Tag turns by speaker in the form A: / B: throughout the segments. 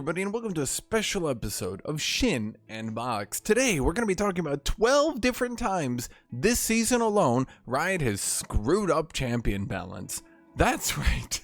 A: everybody, and welcome to a special episode of Shin and Box. Today, we're going to be talking about 12 different times this season alone Riot has screwed up champion balance. That's right.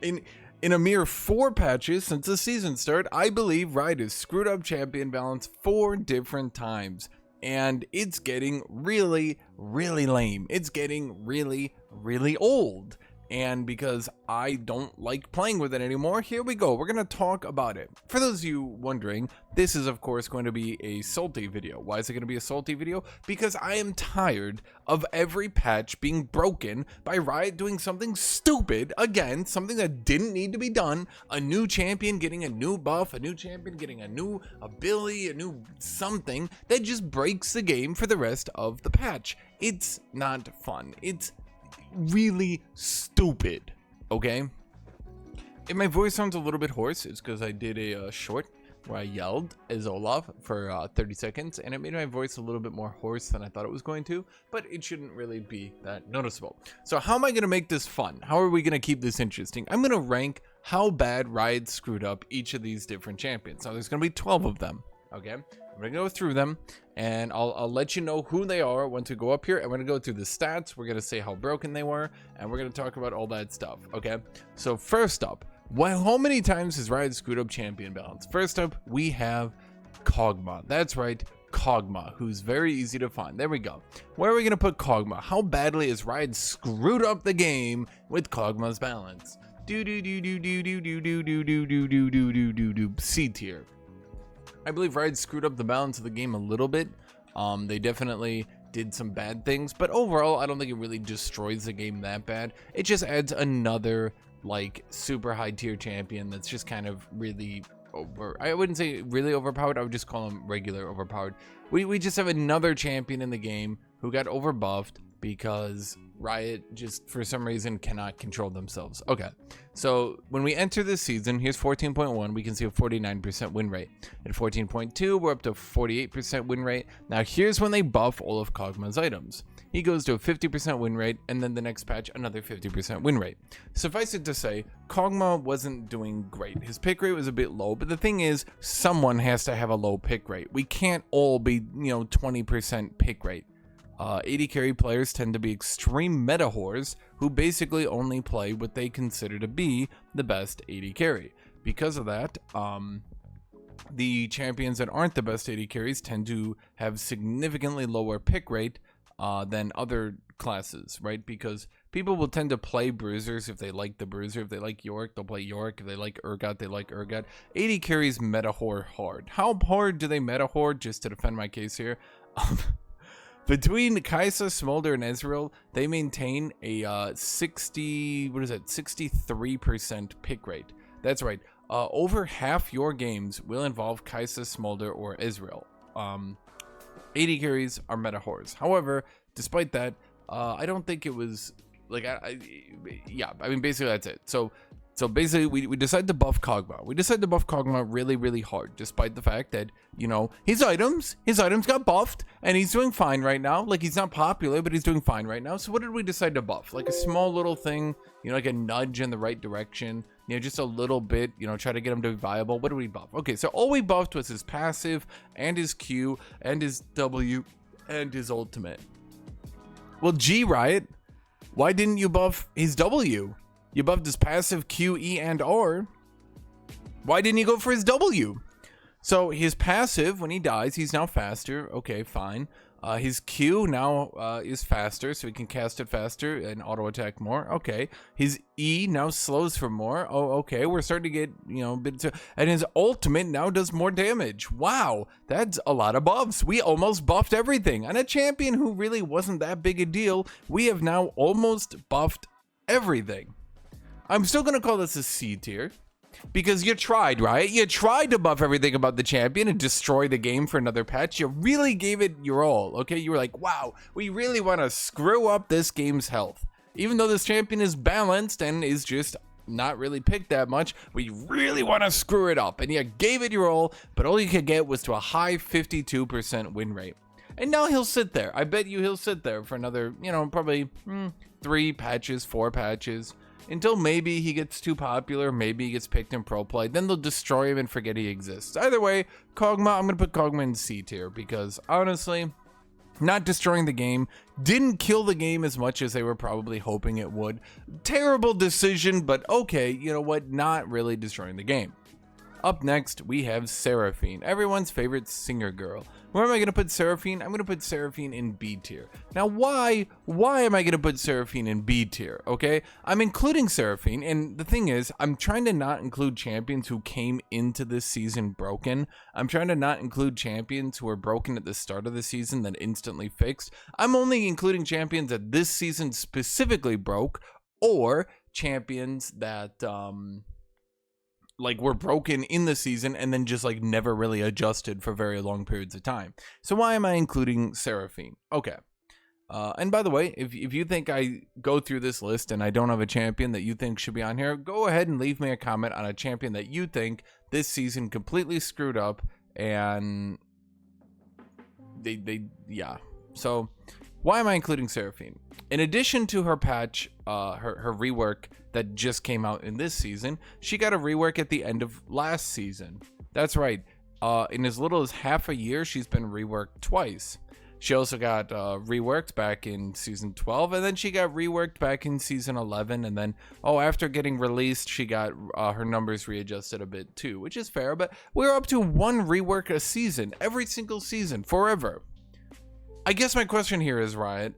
A: In a mere 4 patches since the season start, I believe Riot has screwed up champion balance 4 different times. And it's getting really, really lame. It's getting really, really old. And because I don't like playing with it anymore, here we go. We're going to talk about it. For those of you wondering, this is of course going to be a salty video. Why is it going to be a salty video? Because I am tired of every patch being broken by Riot doing something stupid. Again, something that didn't need to be done. A new champion getting a new buff, a new champion getting a new ability, a new something that just breaks the game for the rest of the patch. It's not fun. It's really stupid, okay? If my voice sounds a little bit hoarse, it's because I did a short where I yelled as Olaf for 30 seconds, and it made my voice a little bit more hoarse than I thought it was going to, but it shouldn't really be that noticeable. So how am I going to make this fun? How are we going to keep this interesting? I'm going to rank how bad Riot screwed up each of these different champions. Now, there's going to be 12 of them, okay? I'm going to go through them, and I'll let you know who they are once we go up here. I'm going to go through the stats. We're going to say how broken they were, and we're going to talk about all that stuff, okay? So first up, how many times has Riot screwed up champion balance? First up, we have Cogma. That's right, Cogma, who's very easy to find. There we go. Where are we going to put Cogma? How badly has Riot screwed up the game with Cogma's balance? C tier. I believe Riot screwed up the balance of the game a little bit. They definitely did some bad things, but overall, I don't think it really destroys the game that bad. It just adds another, like, super high tier champion that's just kind of really over. I wouldn't say really overpowered. I would just call him regular overpowered. We just have another champion in the game who got overbuffed because Riot just for some reason cannot control themselves. Okay, so when we enter this season, here's 14.1, we can see a 49% win rate. At 14.2, we're up to 48% win rate. Now here's when they buff all of Cogma's items. He goes to a 50% win rate, and then the next patch, another 50% win rate. Suffice it to say, Cogma wasn't doing great. His pick rate was a bit low, but the thing is, someone has to have a low pick rate. We can't all be, 20% pick rate. AD carry players tend to be extreme meta whores who basically only play what they consider to be the best AD carry. Because of that, the champions that aren't the best AD carries tend to have significantly lower pick rate than other classes, right? Because people will tend to play bruisers if they like the bruiser. If they like York, they'll play York. If they like Urgot, they like Urgot. AD carries meta whore hard. How hard do they meta whore? Just to defend my case here. Between Kaisa, Smolder, and Ezreal, they maintain a 63% pick rate. That's right. Over half your games will involve Kaisa, Smolder, or Ezreal. AD carries are meta whores. However, despite that, I don't think it was like basically that's it. So basically, we decided to buff Cogma. We decided to buff Cogma really, really hard, despite the fact that, his items got buffed, and he's doing fine right now. Like, he's not popular, but he's doing fine right now. So what did we decide to buff? Like a small little thing, like a nudge in the right direction, just a little bit, try to get him to be viable. What did we buff? Okay, so all we buffed was his passive, and his Q, and his W, and his ultimate. Well, gee, Riot, why didn't you buff his W? You buffed his passive Q, E, and R. Why didn't you go for his W? So his passive, when he dies, he's now faster. Okay, fine. His Q now is faster, so he can cast it faster and auto attack more. Okay. His E now slows for more. Oh, okay. We're starting to get, a bit. And his ultimate now does more damage. Wow, that's a lot of buffs. We almost buffed everything. On a champion who really wasn't that big a deal, we have now almost buffed everything. I'm still going to call this a C tier because you tried, right? You tried to buff everything about the champion and destroy the game for another patch. You really gave it your all, okay? You were like, wow, we really want to screw up this game's health. Even though this champion is balanced and is just not really picked that much, we really want to screw it up. And you gave it your all, but all you could get was to a high 52% win rate. And now he'll sit there. I bet you he'll sit there for another, probably 3 patches, 4 patches. until maybe he gets too popular, maybe he gets picked in pro play. Then they'll destroy him and forget he exists. Either way, Cogma, I'm going to put Cogma in C tier because honestly, not destroying the game, didn't kill the game as much as they were probably hoping it would. Terrible decision, but okay, you know what, not really destroying the game. Up next, we have Seraphine, everyone's favorite singer girl. Where am I going to put Seraphine? I'm going to put Seraphine in B tier. Now, why am I going to put Seraphine in B tier, okay? I'm including Seraphine, and the thing is, I'm trying to not include champions who came into this season broken. I'm trying to not include champions who were broken at the start of the season that instantly fixed. I'm only including champions that this season specifically broke, or champions that, like were broken in the season and then just like never really adjusted for very long periods of time. So why am I including Seraphine? Okay. And by the way, if you think I go through this list and I don't have a champion that you think should be on here, go ahead and leave me a comment on a champion that you think this season completely screwed up and yeah. So why am I including Seraphine? In addition to her patch, her rework that just came out in this season, she got a rework at the end of last season. That's right. In as little as half a year, she's been reworked twice. She also got reworked back in season 12, and then she got reworked back in season 11, and then, after getting released, she got her numbers readjusted a bit too, which is fair, but we're up to one rework a season, every single season, forever. I guess my question here is, Riot,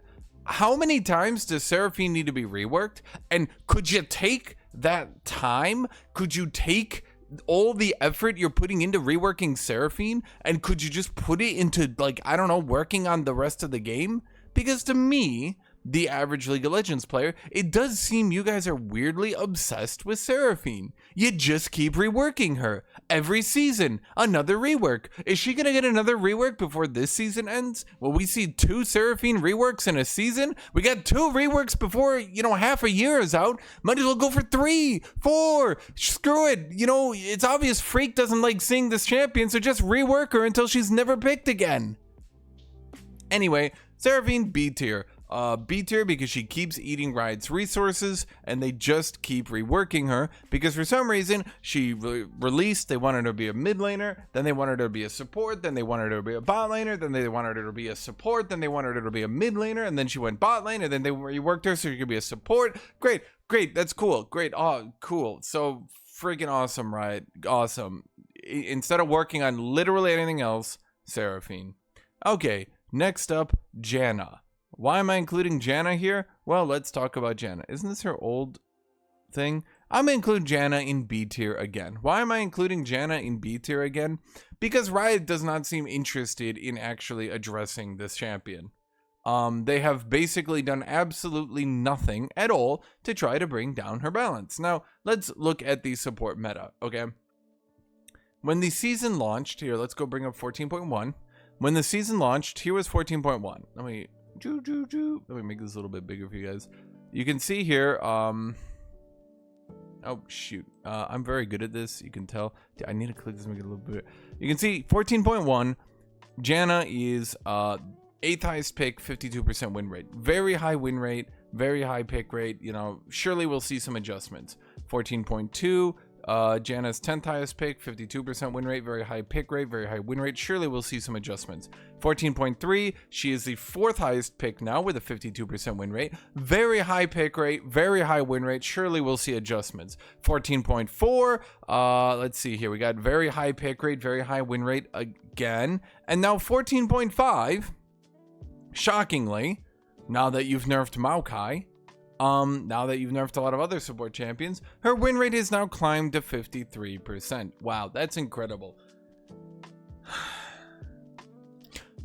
A: how many times does Seraphine need to be reworked? And could you take that time? Could you take all the effort you're putting into reworking Seraphine and could you just put it into, like, I don't know, working on the rest of the game? Because to me, the average League of Legends player, it does seem you guys are weirdly obsessed with Seraphine. You just keep reworking her. Every season, another rework. Is she gonna get another rework before this season ends? Will we see 2 Seraphine reworks in a season? We got 2 reworks before, half a year is out. Might as well go for 3, 4. Screw it. It's obvious Freak doesn't like seeing this champion, so just rework her until she's never picked again. Anyway, Seraphine B tier. B tier because she keeps eating Riot's resources and they just keep reworking her because for some reason she released, they wanted her to be a mid laner, then they wanted her to be a support, then they wanted her to be a bot laner, then they wanted her to be a support, then they wanted her to be a mid laner, and then she went bot lane, and then they reworked her so she could be a support. Great, that's cool, great, cool, so freaking awesome, Riot, awesome. Instead of working on literally anything else, Seraphine. Okay, next up, Janna. Why am I including Janna here? Well, let's talk about Janna. Isn't this her old thing? I'm going to include Janna in B tier again. Why am I including Janna in B tier again? Because Riot does not seem interested in actually addressing this champion. They have basically done absolutely nothing at all to try to bring down her balance. Now, let's look at the support meta, okay? When the season launched, here, let's go bring up 14.1. When the season launched, here was 14.1. Let me make this a little bit bigger for you guys. You can see here, oh shoot, I'm very good at this, you can tell. I need to click this to make it a little bit. You can see 14.1, Janna is 8th highest pick, 52% win rate. Very high win rate, very high pick rate, surely we'll see some adjustments. 14.2, Janna's 10th highest pick, 52% win rate, very high pick rate, very high win rate. Surely we'll see some adjustments. 14.3, she is the 4th highest pick now with a 52% win rate, very high pick rate, very high win rate. Surely we'll see adjustments. 14.4, let's see here. We got very high pick rate, very high win rate again. And now 14.5, shockingly, now that you've nerfed Maokai, now that you've nerfed a lot of other support champions, her win rate has now climbed to 53%. Wow, that's incredible.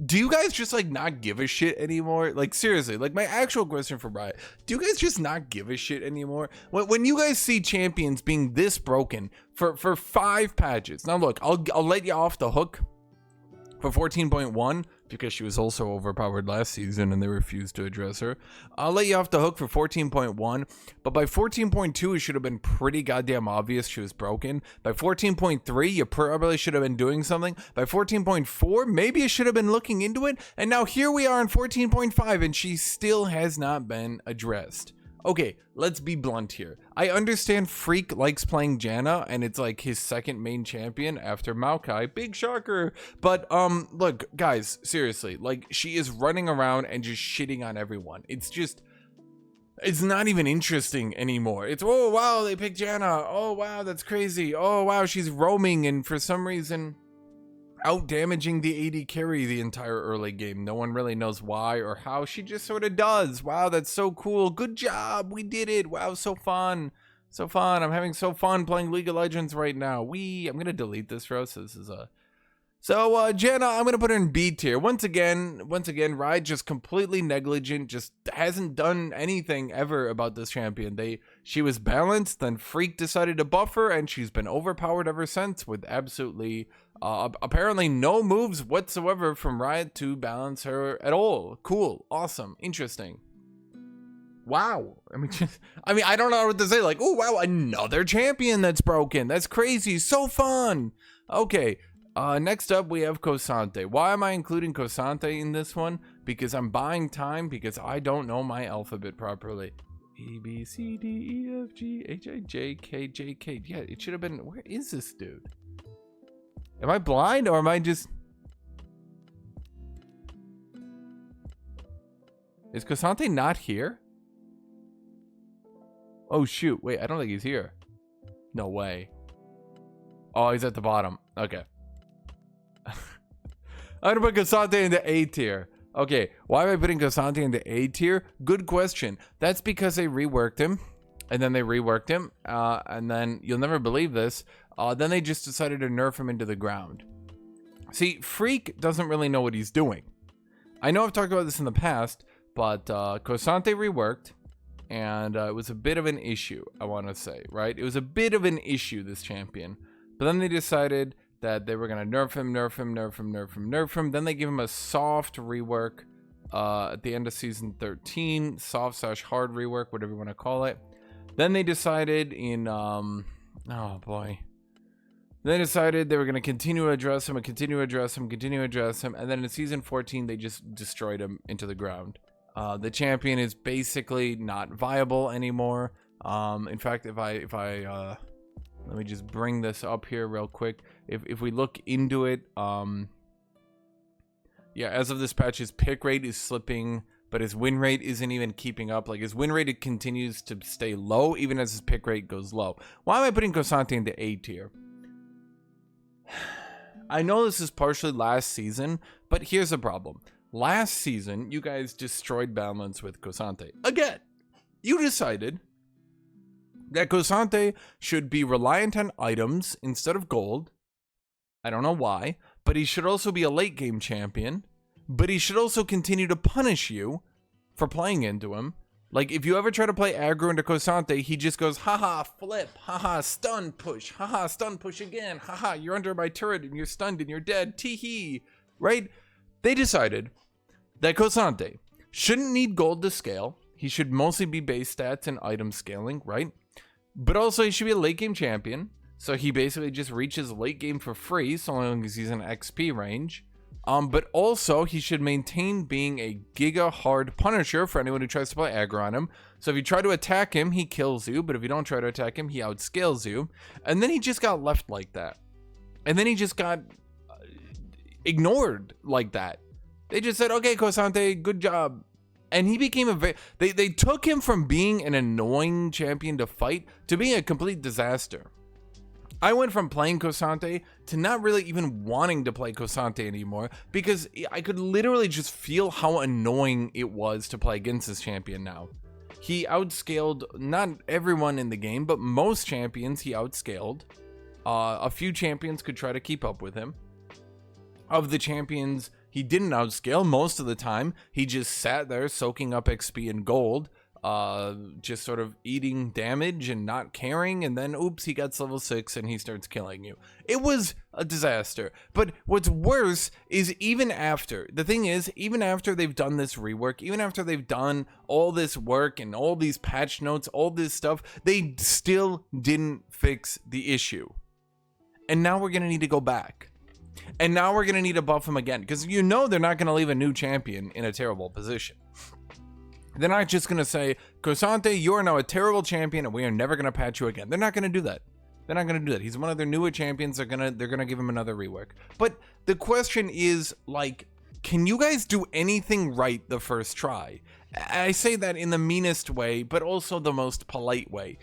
A: Do you guys just not give a shit anymore? Seriously, my actual question for Riot, do you guys just not give a shit anymore? When you guys see champions being this broken for 5 patches, now look, I'll let you off the hook for 14.1 because she was also overpowered last season and they refused to address her. I'll let you off the hook for 14.1, but by 14.2 it should have been pretty goddamn obvious she was broken. By 14.3 you probably should have been doing something. By 14.4 maybe you should have been looking into it, and now here we are in 14.5 and she still has not been addressed. Okay, let's be blunt here. I understand Freak likes playing Janna, and it's like his second main champion after Maokai. Big shocker. But, look, guys, seriously, like, she is running around and just shitting on everyone. It's not even interesting anymore. It's, oh, wow, they picked Janna. Oh, wow, that's crazy. Oh, wow, she's roaming, and for some reason out damaging the AD carry the entire early game. No one really knows why or how. She just sort of does. Wow, that's so cool. Good job. We did it. Wow, so fun. So fun. I'm having so fun playing League of Legends right now. I'm going to delete this row. So this is a... So, Janna, I'm going to put her in B tier. Once again, Riot just completely negligent, just hasn't done anything ever about this champion. She was balanced, then Freak decided to buff her, and she's been overpowered ever since with absolutely, apparently no moves whatsoever from Riot to balance her at all. Cool, awesome, interesting. Wow. I don't know what to say. Like, oh, wow, another champion that's broken. That's crazy. So fun. Okay. Next up, we have Kosante. Why am I including Kosante in this one? Because I'm buying time because I don't know my alphabet properly. A, B, C, D, E, F, G, H, I, J, K, J, K. Yeah, it should have been... Where is this dude? Am I blind or am I just... Is Kosante not here? Oh, shoot. Wait, I don't think he's here. No way. Oh, he's at the bottom. Okay. I'm gonna put Kosante in the A tier. Okay, why am I putting Kosante in the A tier? Good question. That's because they reworked him, and then they reworked him, and then you'll never believe this. Then they just decided to nerf him into the ground. See, Freak doesn't really know what he's doing. I know I've talked about this in the past, but Kosante reworked, and it was a bit of an issue, I want to say, right? It was a bit of an issue, this champion. But then they decided that they were going to nerf him. Then they give him a soft rework at the end of season 13. Soft/hard rework, whatever you want to call it. Then they decided in... oh, boy. They decided they were going to continue to address him. And then in season 14, they just destroyed him into the ground. The champion is basically not viable anymore. In fact, if I let me just bring this up here real quick. If we look into it, yeah, as of this patch, his pick rate is slipping, but his win rate isn't even keeping up. Like, his win rate, it continues to stay low, even as his pick rate goes low. Why am I putting Kosante in the A tier? I know this is partially last season, but here's the problem. Last season, you guys destroyed balance with Kosante. Again, you decided that Kosante should be reliant on items instead of gold. I don't know why, but he should also be a late game champion, but he should also continue to punish you for playing into him. Like, if you ever try to play aggro into Kosante, he just goes, haha, flip, haha, stun push, haha, stun push again, haha, you're under my turret and you're stunned and you're dead, tee-hee, right? They decided that Kosante shouldn't need gold to scale. He should mostly be base stats and item scaling, right? But also he should be a late game champion. So he basically just reaches late game for free, so long as he's in XP range. But also he should maintain being a giga hard punisher for anyone who tries to play aggro on him. So if you try to attack him, he kills you. But if you don't try to attack him, he outscales you. And then he just got left like that. And then he just got ignored like that. They just said, okay, Kosante, good job. And he became a they took him from being an annoying champion to fight to being a complete disaster. I went from playing Kosante to not really even wanting to play Kosante anymore because I could literally just feel how annoying it was to play against this champion now. He outscaled not everyone in the game, but most champions he outscaled. A few champions could try to keep up with him. Of the champions he didn't outscale, most of the time he just sat there soaking up XP and gold, just sort of eating damage and not caring, and then oops, he gets level 6 and he starts killing you. It was a disaster. But what's worse is even after they've done this rework, even after they've done all this work and all these patch notes, all this stuff, they still didn't fix the issue. And now we're gonna need to go back. And now we're gonna need to buff him again, because you know they're not gonna leave a new champion in a terrible position. They're not just going to say, Cosante, you are now a terrible champion and we are never going to patch you again. They're not going to do that. They're not going to do that. He's one of their newer champions. They're going to give him another rework. But the question is, like, can you guys do anything right the first try? I say that in the meanest way, but also the most polite way.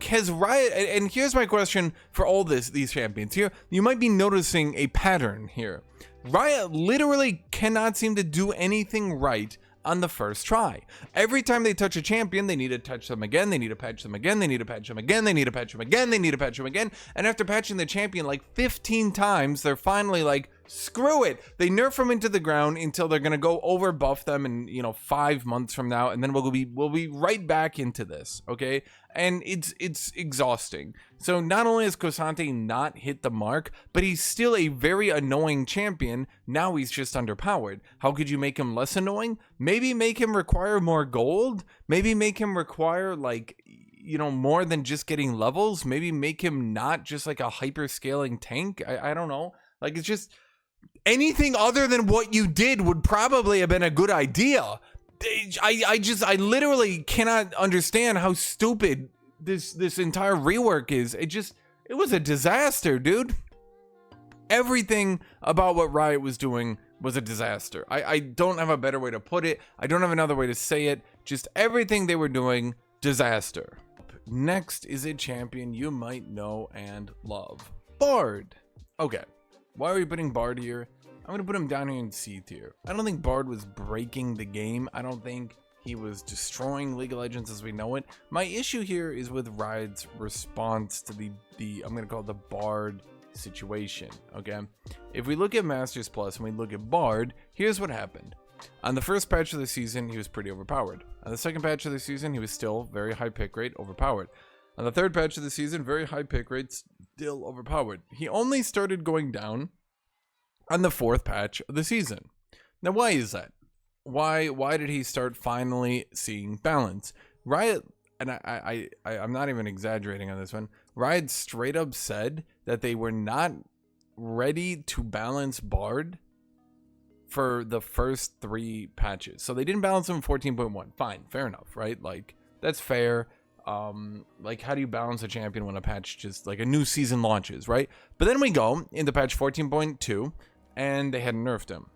A: Has Riot, and here's my question for all these champions here, you might be noticing a pattern here. Riot literally cannot seem to do anything right on the first try. Every time they touch a champion, they need to touch them again, they need to patch them again, they need to patch them again, they need to patch them again, they need to patch them again, and after patching the champion like 15 times, they're finally like, screw it. They nerf them into the ground until they're gonna go over buff them in 5 months from now, and then we'll be right back into this, okay? And it's exhausting. So not only has Cosante not hit the mark, but he's still a very annoying champion. Now he's just underpowered. How could you make him less annoying? Maybe make him require more gold. Maybe make him require more than just getting levels. Maybe make him not just like a hyper scaling tank. I don't know. Like, it's just anything other than what you did would probably have been a good idea. I literally cannot understand how stupid this entire rework is. It was a disaster, dude. Everything about what Riot was doing was a disaster. I don't have a better way to put it. I don't have another way to say it. Just everything they were doing, disaster. Next is a champion you might know and love. Bard. Okay, why are we putting Bard here? I'm going to put him down here in C tier. I don't think Bard was breaking the game. I don't think he was destroying League of Legends as we know it. My issue here is with Riot's response to the I'm going to call it the Bard situation, okay? If we look at Masters Plus and we look at Bard, here's what happened. On the first patch of the season, he was pretty overpowered. On the second patch of the season, he was still very high pick rate, overpowered. On the third patch of the season, very high pick rate, still overpowered. He only started going down on the fourth patch of the season. Now, why is that? Why did he start finally seeing balance? Riot, and I'm not even exaggerating on this one, Riot straight up said that they were not ready to balance Bard for the first 3 patches. So they didn't balance him in 14.1. Fine, fair enough, right? Like, that's fair. Like, how do you balance a champion when a patch just, like, a new season launches, right? But then we go into patch 14.2, and they hadn't nerfed him.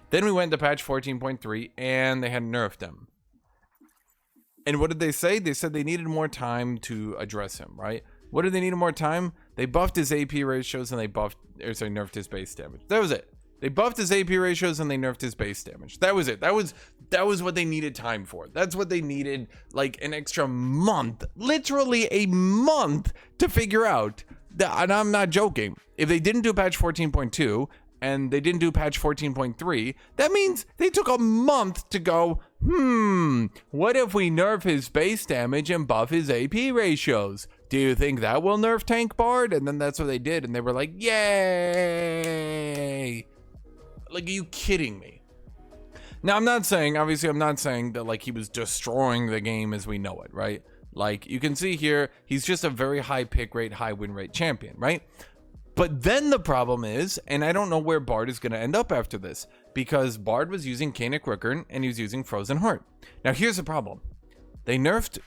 A: Then we went to patch 14.3, and they hadn't nerfed him. And what did they say? They said they needed more time to address him, right? What did they need more time? They buffed his AP ratios, and they nerfed his base damage. That was it. They buffed his AP ratios, and they nerfed his base damage. That was it. That was what they needed time for. That's what they needed, like, an extra month, literally a month, to figure out. And I'm not joking. If they didn't do patch 14.2 and they didn't do patch 14.3, that means they took a month to go, what if we nerf his base damage and buff his AP ratios? Do you think that will nerf tank Bard? And then that's what they did, and they were like, yay! Like, are you kidding me? Now, I'm not saying that, like, he was destroying the game as we know it, right? Like, you can see here, he's just a very high pick rate, high win rate champion, right? But then the problem is, and I don't know where Bard is going to end up after this, because Bard was using Kanik Rookern and he was using Frozen Heart. Now, here's the problem. They nerfed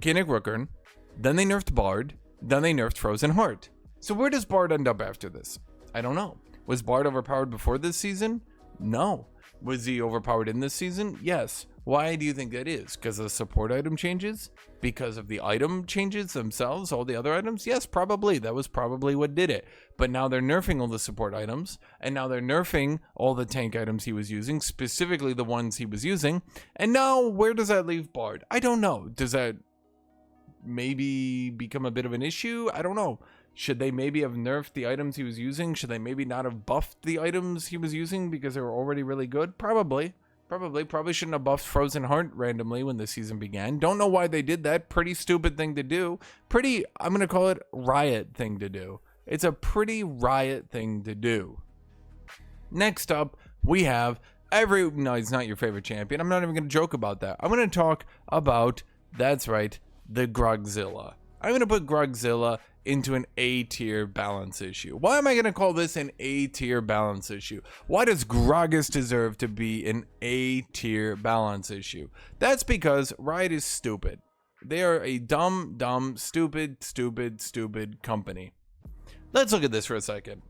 A: Kanik Rookern, then they nerfed Bard, then they nerfed Frozen Heart. So where does Bard end up after this? I don't know. Was Bard overpowered before this season? No. Was he overpowered in this season? Yes. Why do you think that is? Because of the support item changes? Because of the item changes themselves, all the other items? Yes, probably. That was probably what did it. But now they're nerfing all the support items, and now they're nerfing all the tank items he was using, specifically the ones he was using. And now, where does that leave Bard? I don't know. Does that maybe become a bit of an issue? I don't know. Should they maybe have nerfed the items he was using? Should they maybe not have buffed the items he was using because they were already really good? Probably shouldn't have buffed Frozen Heart randomly when the season began. Don't know why they did that. Pretty stupid thing to do. I'm going to call it Riot thing to do. It's a pretty Riot thing to do. Next up, we have no, he's not your favorite champion. I'm not even going to joke about that. I'm going to talk about, that's right, the Grogzilla. I'm going to put Grogzilla into an A tier balance issue. Why am I going to call this an A tier balance issue? Why does Gragas deserve to be an A tier balance issue? That's because Riot is stupid. They are a dumb, stupid company. Let's look at this for a second.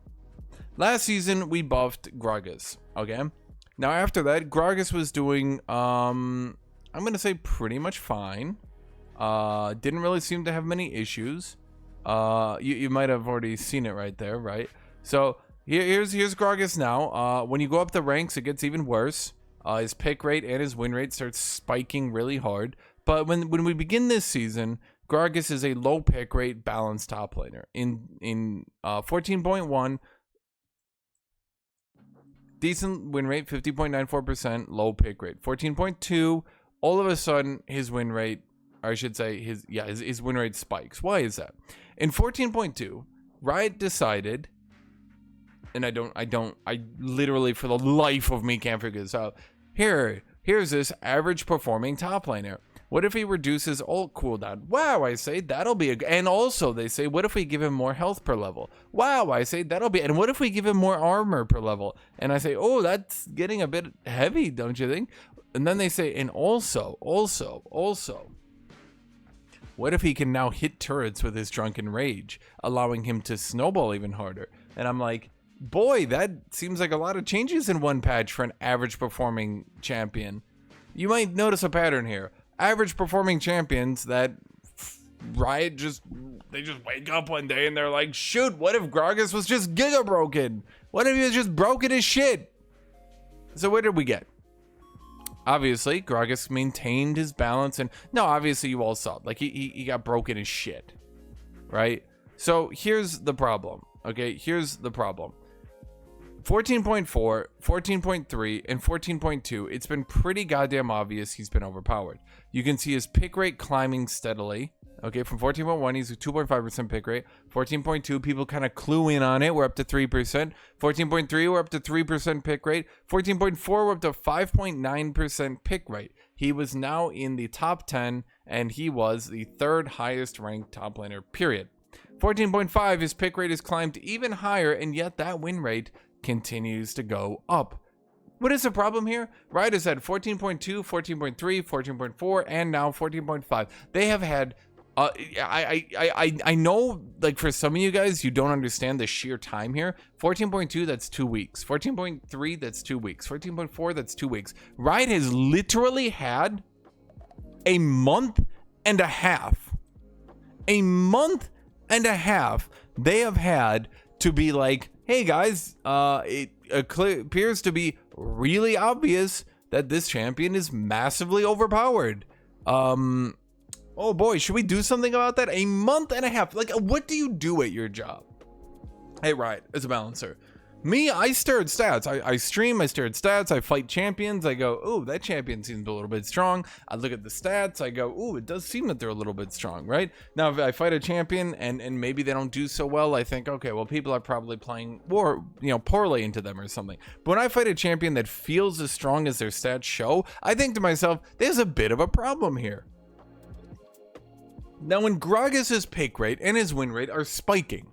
A: Last season, we buffed Gragas, okay? Now, after that, Gragas was doing, I'm going to say pretty much fine. Didn't really seem to have many issues. You might have already seen it right there, right? So, here's Gragas now. When you go up the ranks, it gets even worse. His pick rate and his win rate starts spiking really hard. But when we begin this season, Gragas is a low pick rate balanced top laner. In 14.1, decent win rate, 50.94%, low pick rate. 14.2, all of a sudden his win rate, or I should say his win rate spikes. Why is that? In 14.2, Riot decided, and I literally for the life of me can't figure this out. Here's this average performing top laner. What if he reduces ult cooldown? Wow, I say that'll be and also they say, what if we give him more health per level? Wow, I say that'll be, and what if we give him more armor per level? And I say, oh, that's getting a bit heavy, don't you think? And then they say, and also, what if he can now hit turrets with his drunken rage, allowing him to snowball even harder? And I'm like, boy, that seems like a lot of changes in one patch for an average performing champion. You might notice a pattern here. Average performing champions that Riot they just wake up one day and they're like, shoot, what if Gragas was just giga broken? What if he was just broken as shit? So what did we get? Obviously, Gragas maintained his balance, and no, obviously you all saw it. Like he got broken as shit, right? So here's the problem. Okay, here's the problem. 14.4, 14.3, and 14.2, it's been pretty goddamn obvious he's been overpowered. You can see his pick rate climbing steadily. Okay, from 14.1, he's a 2.5% pick rate. 14.2, people kind of clue in on it. We're up to 3%. 14.3, we're up to 3% pick rate. 14.4, we're up to 5.9% pick rate. He was now in the top 10, and he was the third highest ranked top laner, period. 14.5, his pick rate has climbed even higher, and yet that win rate continues to go up. What is the problem here? Riot has had 14.2, 14.3, 14.4, and now 14.5. They have had I know, like, for some of you guys, you don't understand the sheer time here. 14.2, that's 2 weeks. 14.3, that's 2 weeks. 14.4, that's 2 weeks. Riot has literally had a month and a half. A month and a half they have had to be like, hey guys, it appears to be really obvious that this champion is massively overpowered. Oh boy, should we do something about that? A month and a half. Like, what do you do at your job? Hey, Riot, as a balancer. Me, I stare at stats. I stream, I stare at stats, I fight champions, I go, ooh, that champion seems a little bit strong. I look at the stats, I go, ooh, it does seem that they're a little bit strong, right? Now, if I fight a champion and maybe they don't do so well, I think, okay, well, people are probably playing more, poorly into them or something. But when I fight a champion that feels as strong as their stats show, I think to myself, there's a bit of a problem here. Now, when Gragas' pick rate and his win rate are spiking,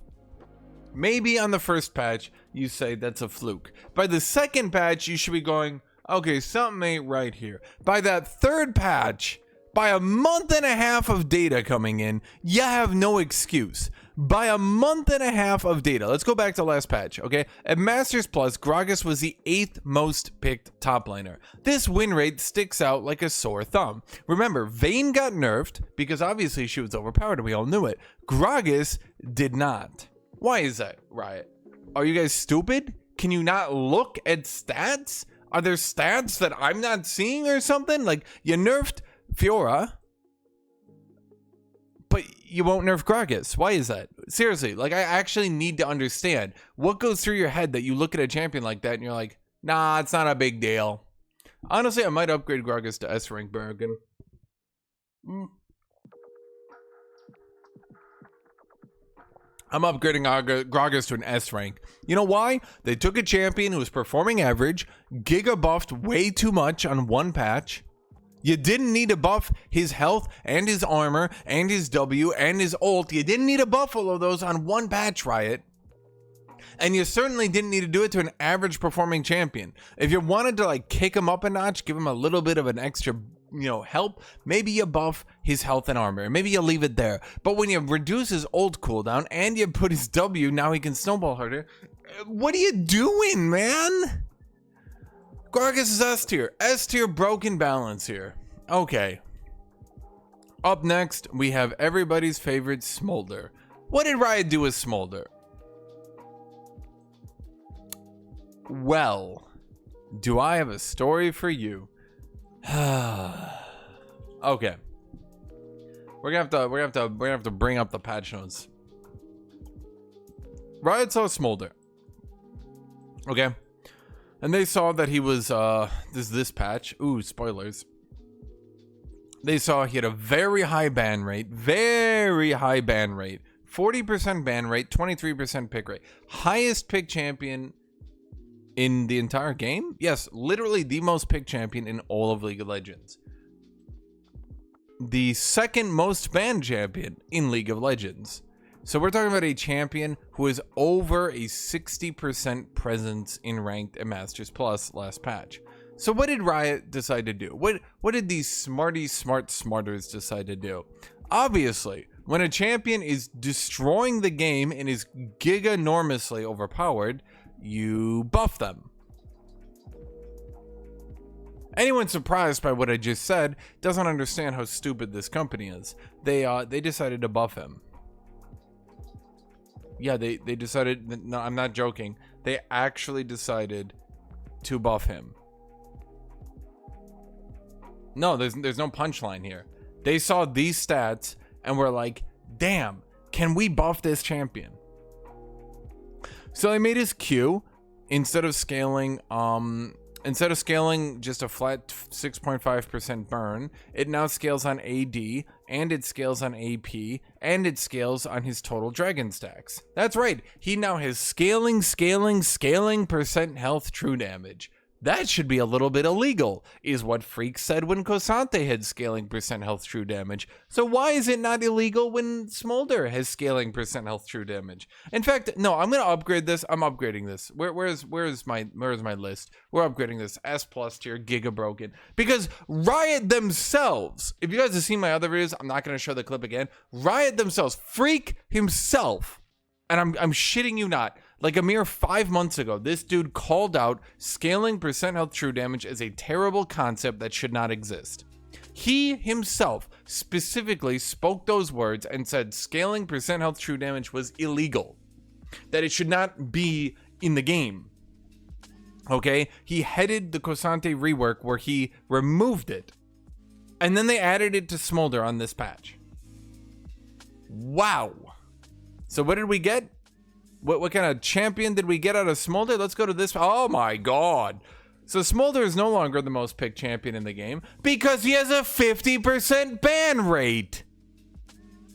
A: maybe on the first patch, you say that's a fluke. By the second patch, you should be going, okay, something ain't right here. By that third patch, by a month and a half of data coming in, you have no excuse. By a month and a half of data, let's go back to last patch, okay? At Masters Plus, Gragas was the 8th most picked top laner. This win rate sticks out like a sore thumb. Remember, Vayne got nerfed because obviously she was overpowered and we all knew it. Gragas did not. Why is that, Riot? Are you guys stupid? Can you not look at stats? Are there stats that I'm not seeing or something? Like, you nerfed Fiora, but you won't nerf Gragas. Why is that? Seriously, like, I actually need to understand what goes through your head that you look at a champion like that and you're like, nah, it's not a big deal. Honestly, I might upgrade Gragas to S rank bargain. I'm upgrading Gragas to an S rank. You know why? They took a champion who was performing average, giga buffed way too much on one patch, You didn't need to buff his health and his armor and his W and his ult. You didn't need to buff all of those on one patch, Riot. And you certainly didn't need to do it to an average performing champion. If you wanted to like kick him up a notch, give him a little bit of an extra, help, maybe you buff his health and armor. Maybe you leave it there. But when you reduce his ult cooldown and you put his W, now he can snowball harder. What are you doing, man? Gragas is S tier. S tier broken balance here. Okay. Up next, we have everybody's favorite Smolder. What did Riot do with Smolder? Well, do I have a story for you? Okay. We're gonna have to bring up the patch notes. Riot saw Smolder. Okay. And they saw that he was this patch. Ooh, spoilers. They saw he had a very high ban rate. 40% ban rate, 23% pick rate. Highest pick champion in the entire game? Yes, literally the most picked champion in all of League of Legends. The second most banned champion in League of Legends. So we're talking about a champion who is over a 60% presence in Ranked and Masters Plus last patch. So what did Riot decide to do? What did these smarters decide to do? Obviously, when a champion is destroying the game and is giga-enormously overpowered, you buff them. Anyone surprised by what I just said doesn't understand how stupid this company is. They decided to buff him. Yeah, they decided, no, I'm not joking. They actually decided to buff him. No, there's no punchline here. They saw these stats and were like, damn, can we buff this champion? So they made his Q instead of scaling just a flat 6.5% burn, it now scales on AD, and it scales on AP, and it scales on his total dragon stacks. That's right, he now has scaling percent health true damage. That should be a little bit illegal, is what Freak said when Kosante had scaling percent health true damage. So why is it not illegal when Smolder has scaling percent health true damage? In fact, no, I'm gonna upgrade this. I'm upgrading this. Where's my list? We're upgrading this S plus tier, giga broken, because Riot themselves. If you guys have seen my other videos, I'm not gonna show the clip again. Riot themselves, Freak himself, and I'm shitting you not. Like a mere 5 months ago, this dude called out scaling percent health true damage as a terrible concept that should not exist. He himself specifically spoke those words and said scaling percent health true damage was illegal, that it should not be in the game. Okay, he headed the Kosante rework where he removed it, and then they added it to Smolder on this patch. Wow. So what did we get? What kind of champion did we get out of Smolder? Let's go to this. Oh my god. So Smolder is no longer the most picked champion in the game because he has a 50% ban rate.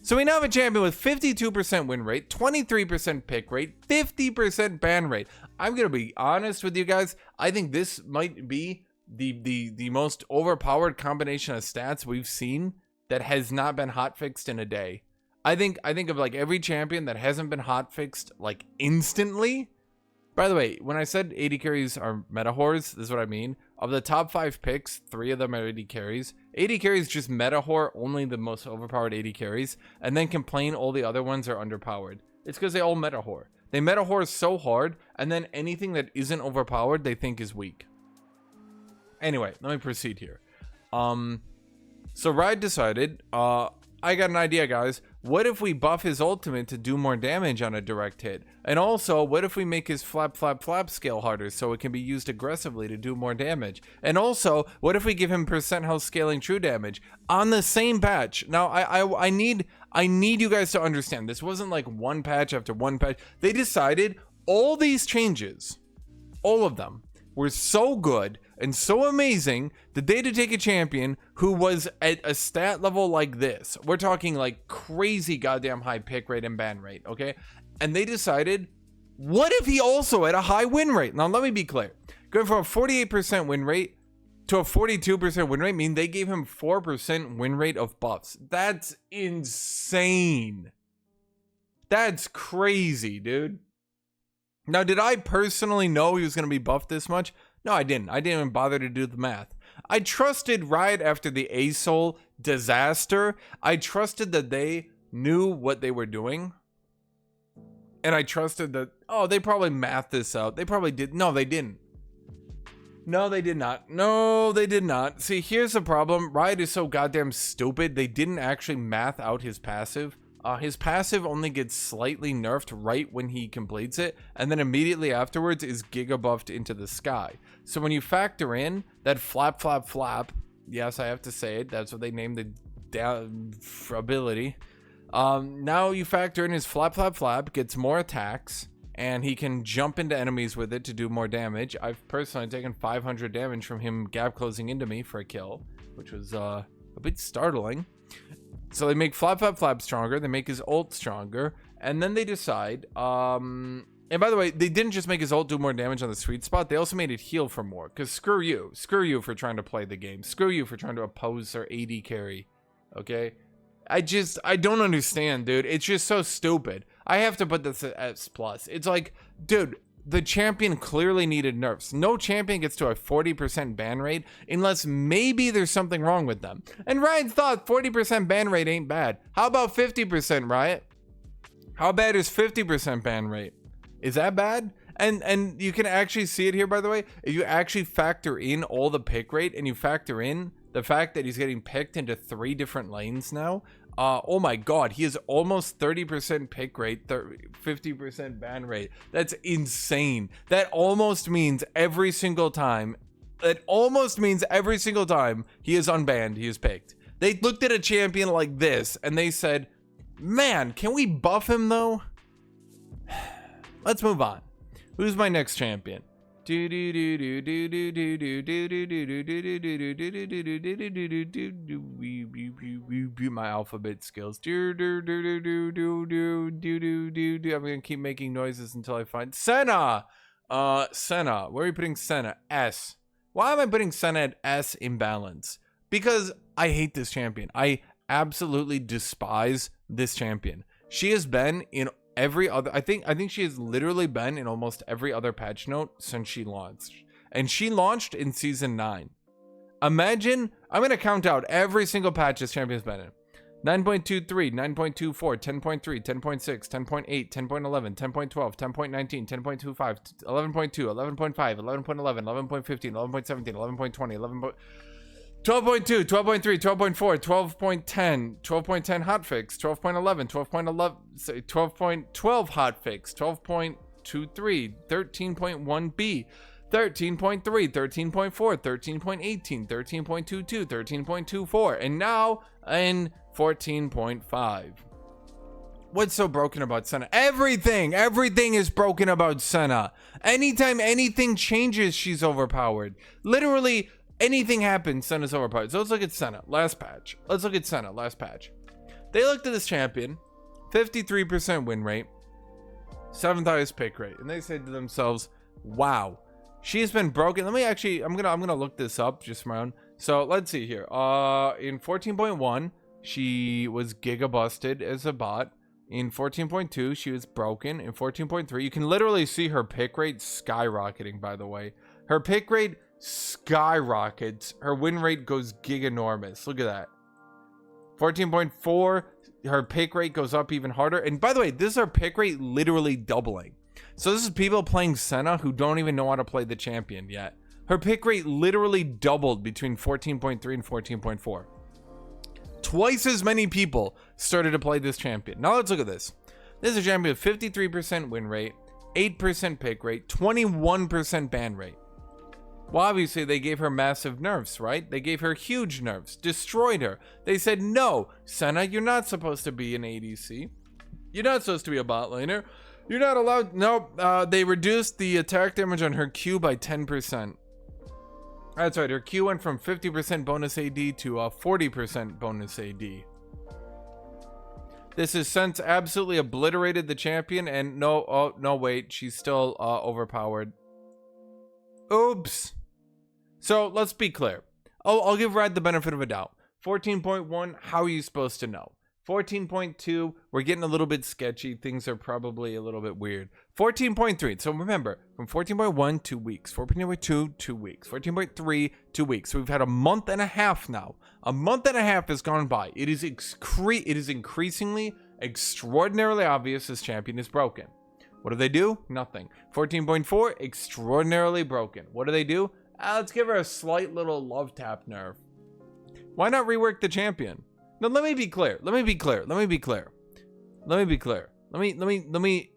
A: So we now have a champion with 52% win rate, 23% pick rate, 50% ban rate. I'm going to be honest with you guys. I think this might be the most overpowered combination of stats we've seen that has not been hotfixed in a day. I think of like every champion that hasn't been hotfixed like instantly. By the way, when I said AD carries are meta whores, this is what I mean. Of the top 5 picks, 3 of them are AD carries. AD carries just meta whore only the most overpowered AD carries, and then complain all the other ones are underpowered. It's because they all meta whore. They meta whore so hard, and then anything that isn't overpowered they think is weak. Anyway, let me proceed here. So Riot decided, I got an idea, guys. What if we buff his ultimate to do more damage on a direct hit? And also, what if we make his flap scale harder so it can be used aggressively to do more damage? And also, what if we give him percent health scaling true damage on the same patch? Now, I need you guys to understand. This wasn't like one patch after one patch. They decided all these changes, all of them, were so good and so amazing that they had to take a champion who was at a stat level like this. We're talking like crazy goddamn high pick rate and ban rate, okay? And they decided, what if he also had a high win rate? Now, let me be clear. Going from a 48% win rate to a 42% win rate mean they gave him 4% win rate of buffs. That's insane. That's crazy, dude. Now, did I personally know he was going to be buffed this much? No, I didn't. I didn't even bother to do the math. I trusted Riot after the ASOL disaster. I trusted that they knew what they were doing. And I trusted that, oh, they probably mathed this out. They probably did. No, they didn't. No, they did not. No, they did not. See, here's the problem. Riot is so goddamn stupid. They didn't actually math out his passive. His passive only gets slightly nerfed right when he completes it, and then immediately afterwards is giga buffed into the sky. So when you factor in that flap, flap, flap, yes, I have to say it, that's what they named the ability. Now you factor in his flap, flap, flap, gets more attacks, and he can jump into enemies with it to do more damage. I've personally taken 500 damage from him gap closing into me for a kill, which was a bit startling. So they make Flap Flap Flap stronger, they make his ult stronger, and then they decide, and by the way, they didn't just make his ult do more damage on the sweet spot, they also made it heal for more, because screw you for trying to play the game, screw you for trying to oppose their AD carry, okay? I don't understand, dude, it's just so stupid. I have to put this at S+. It's like, dude, the champion clearly needed nerfs. No champion gets to a 40% ban rate unless maybe there's something wrong with them. And Riot thought 40% ban rate ain't bad. How about 50%, Riot? How bad is 50% ban rate? Is that bad? And you can actually see it here, by the way. If you actually factor in all the pick rate and you factor in the fact that he's getting picked into 3 different lanes now, oh my god, he is almost 30% pick rate, 50% ban rate. That's insane. That almost means every single time he is unbanned, he is picked. They looked at a champion like this and they said, man, can we buff him though? Let's move on. Who's my next champion? My alphabet skills. I'm gonna keep making noises until I find Senna. Senna. Where are you putting Senna? S. Why am I putting Senna at S imbalance? Because I hate this champion. I absolutely despise this champion. She has been in every other, I think she has literally been in almost every other patch note since she launched, and she launched in season 9. Imagine, I'm gonna count out every single patch this champion's been in. 9.23, 9.24, 10.3, 10.6, 10.8, 10.11, 10.12, 10.19, 10.25, 11.2, 11.5, 11.11, 11.15, 11.17, 11.20, 11. 12.2, 12.3, 12.4, 12.10, 12.10 hotfix, 12.11, 12.11, 12.12 hotfix, 12.23, 13.1b, 13.3, 13.4, 13.18, 13.22, 13.24, and now in 14.5. What's so broken about Senna? Everything is broken about Senna. Anytime anything changes, she's overpowered. Literally, anything happens, Senna's overpowered. So let's look at Senna, last patch. They looked at this champion, 53% win rate, 7th highest pick rate, and they said to themselves, wow, she's been broken. Let me actually, I'm gonna look this up just for my own. So let's see here. In 14.1, she was giga busted as a bot. In 14.2, she was broken. In 14.3, you can literally see her pick rate skyrocketing, by the way. Her pick rate skyrockets. Her win rate goes giganormous. Look at that. 14.4, her pick rate goes up even harder. And by the way, this is her pick rate literally doubling. So this is people playing Senna who don't even know how to play the champion yet. Her pick rate literally doubled between 14.3 and 14.4. Twice as many people started to play this champion. Now let's look at this. This is a champion with 53% win rate, 8% pick rate, 21% ban rate. Well, obviously, they gave her massive nerfs, right? They gave her huge nerfs, destroyed her. They said, no, Senna, you're not supposed to be an ADC. You're not supposed to be a bot laner. You're not allowed. No, they reduced the attack damage on her Q by 10%. That's right, her Q went from 50% bonus AD to 40% bonus AD. This has since absolutely obliterated the champion, and no, oh, no, wait, she's still overpowered. Oops. So let's be clear. I'll give Riot the benefit of a doubt. 14.1, how are you supposed to know? 14.2, we're getting a little bit sketchy. Things are probably a little bit weird. 14.3, so remember, from 14.1, 2 weeks. 14.2, 2 weeks. 14.3, 2 weeks. So we've had a month and a half now. A month and a half has gone by. It is increasingly, extraordinarily obvious this champion is broken. What do? Nothing. 14.4, extraordinarily broken. What do? Let's give her a slight little love tap nerf. Why not rework the champion? Now let me be clear. Let me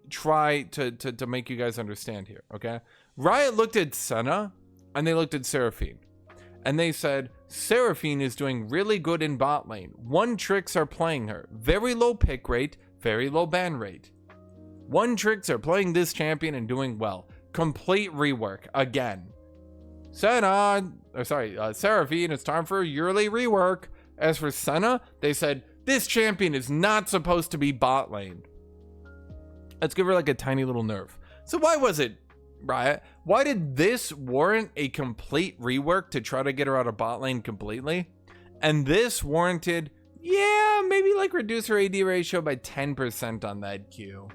A: try to make you guys understand here, okay? Riot looked at Senna and they looked at Seraphine. And they said, Seraphine is doing really good in bot lane. 1-tricks are playing her. Very low pick rate, very low ban rate. 1-tricks are playing this champion and doing well. Complete rework again. Seraphine, it's time for a yearly rework. As for Senna, they said, this champion is not supposed to be bot lane. Let's give her like a tiny little nerf. So why was it, Riot? Why did this warrant a complete rework to try to get her out of bot lane completely? And this warranted, yeah, maybe like reduce her AD ratio by 10% on that Q.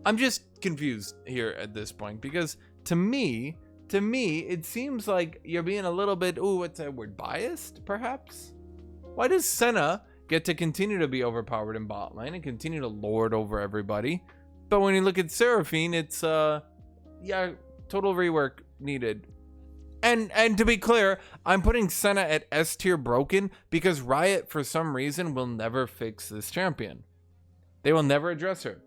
A: I'm just confused here at this point because to me, it seems like you're being a little bit, what's that word, biased, perhaps? Why does Senna get to continue to be overpowered in bot lane and continue to lord over everybody? But when you look at Seraphine, it's, yeah, total rework needed. And to be clear, I'm putting Senna at S tier broken because Riot, for some reason, will never fix this champion. They will never address her.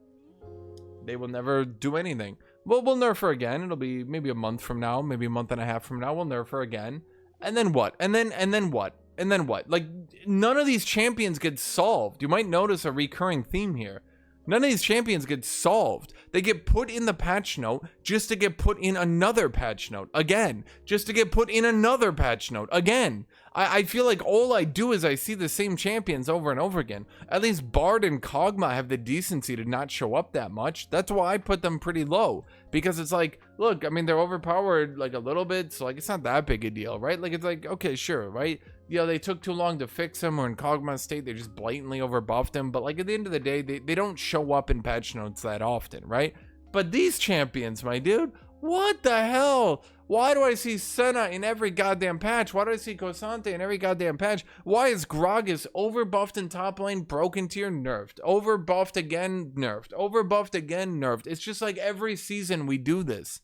A: They will never do anything. Well, we'll nerf her again. It'll be maybe a month from now, maybe a month and a half from now. We'll nerf her again. And then what? And then what? And then what? Like, none of these champions get solved. You might notice a recurring theme here. None of these champions get solved. They get put in the patch note just to get put in another patch note again. Just to get put in another patch note again. I feel like all I do is I see the same champions over and over again. At least Bard and Cogma have the decency to not show up that much. That's why I put them pretty low. Because it's like, look, I mean, they're overpowered like a little bit. So like, it's not that big a deal, right? Like, it's like, okay, sure, right? You know, they took too long to fix him, or in Cogma's state, they just blatantly overbuffed him. But like at the end of the day, they don't show up in patch notes that often, right? But these champions, my dude, what the hell? Why do I see Senna in every goddamn patch? Why do I see Cosante in every goddamn patch? Why is Gragas overbuffed in top lane, broken tier, nerfed? Overbuffed again, nerfed. Overbuffed again, nerfed. It's just like every season we do this.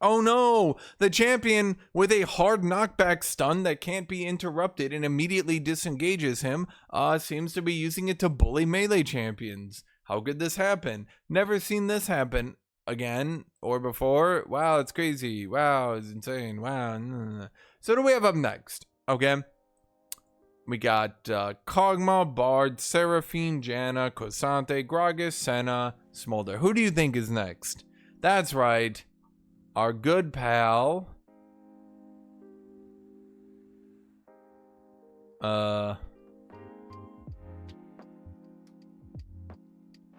A: Oh no, the champion with a hard knockback stun that can't be interrupted and immediately disengages him seems to be using it to bully melee champions. How could this happen? Never seen this happen again or before. Wow, it's crazy. Wow, it's insane. Wow. So what do we have up next? Okay. We got Cogma, Bard, Seraphine, Janna, Cosante, Gragas, Senna, Smolder. Who do you think is next? That's right. Our good pal.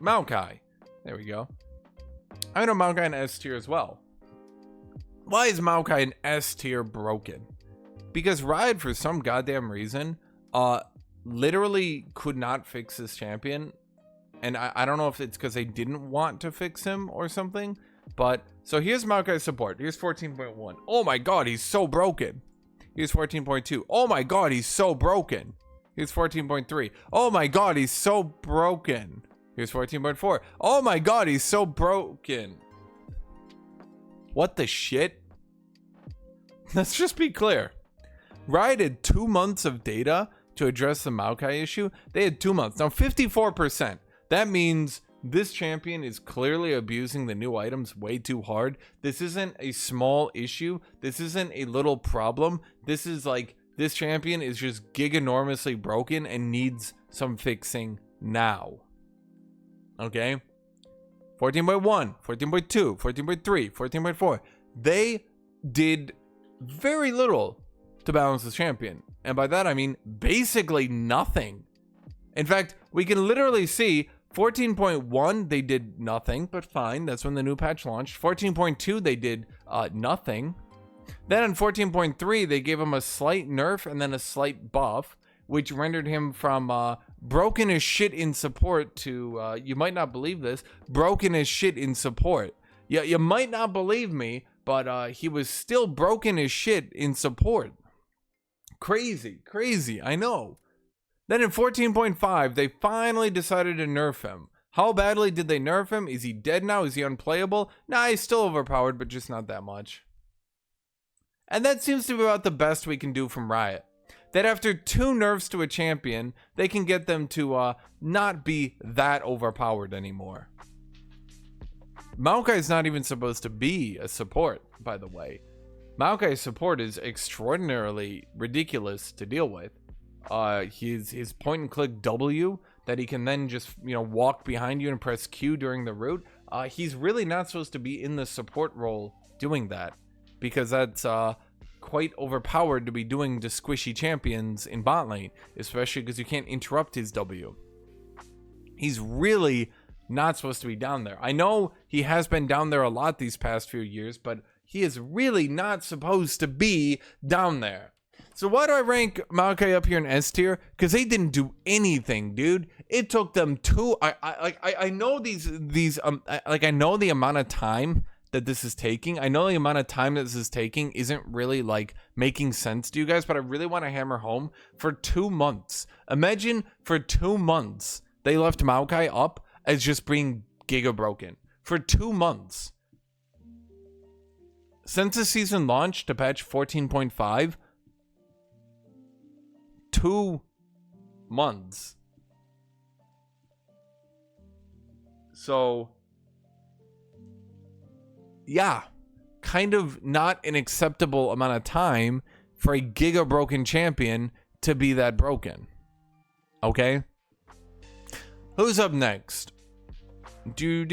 A: Maokai. There we go. I know Maokai in S tier as well. Why is Maokai in S tier broken? Because Riot, for some goddamn reason, literally could not fix this champion. And I don't know if it's because they didn't want to fix him or something. But, so here's Maokai's support. Here's 14.1. Oh my god, he's so broken. Here's 14.2. Oh my god, he's so broken. Here's 14.3. Oh my god, he's so broken. Here's 14.4. Oh my god, he's so broken. What the shit? Let's just be clear. Riot had 2 months of data to address the Maokai issue. They had 2 months. Now, 54%. That means this champion is clearly abusing the new items way too hard. This isn't a small issue. This isn't a little problem. This is like, this champion is just giganormously broken and needs some fixing now. Okay? 14.1, 14.2, 14.3, 14.4. They did very little to balance the champion. And by that, I mean basically nothing. In fact, we can literally see 14.1, they did nothing, but fine. That's when the new patch launched. 14.2, they did nothing. Then on 14.3, they gave him a slight nerf and then a slight buff, which rendered him from broken as shit in support to, you might not believe this, broken as shit in support. Yeah, you might not believe me, but he was still broken as shit in support. Crazy, I know. Then in 14.5, they finally decided to nerf him. How badly did they nerf him? Is he dead now? Is he unplayable? Nah, he's still overpowered, but just not that much. And that seems to be about the best we can do from Riot. That after 2 nerfs to a champion, they can get them to not be that overpowered anymore. Maokai is not even supposed to be a support, by the way. Maokai's support is extraordinarily ridiculous to deal with. His point and click W that he can then just, walk behind you and press Q during the root. He's really not supposed to be in the support role doing that, because that's quite overpowered to be doing to squishy champions in bot lane, especially because you can't interrupt his W. He's really not supposed to be down there. I know he has been down there a lot these past few years, but he is really not supposed to be down there. So why do I rank Maokai up here in S tier? Because they didn't do anything, dude. It took them I know I know the amount of time that this is taking. I know the amount of time that this is taking isn't really making sense to you guys, but I really want to hammer home. For 2 months, imagine for 2 months they left Maokai up as just being giga broken for 2 months. Since the season launched to patch 14.5, 2 months. So, yeah, kind of not an acceptable amount of time for a giga broken champion to be that broken. Okay? Who's up next? Who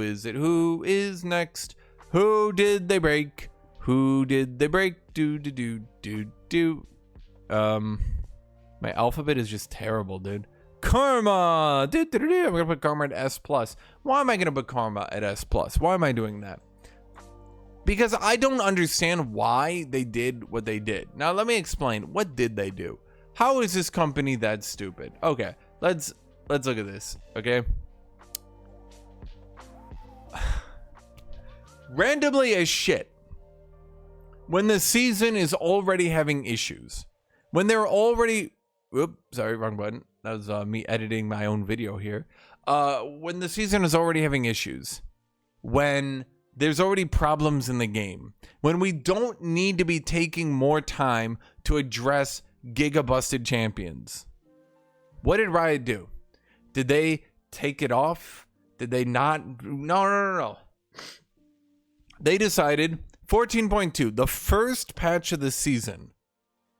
A: is it? Who is next? Who did they break? Who did they break? My alphabet is just terrible, dude. Karma! I'm gonna put Karma at S+. Why am I gonna put Karma at S+? Why am I doing that? Because I don't understand why they did what they did. Now let me explain. What did they do? How is this company that stupid? Okay, let's look at this, okay? Randomly as shit. When the season is already having issues. When they're already... Oops, sorry, wrong button. That was me editing my own video here. When the season is already having issues. When there's already problems in the game. When we don't need to be taking more time to address giga busted champions. What did Riot do? Did they take it off? Did they not? No. They decided 14.2, the first patch of the season,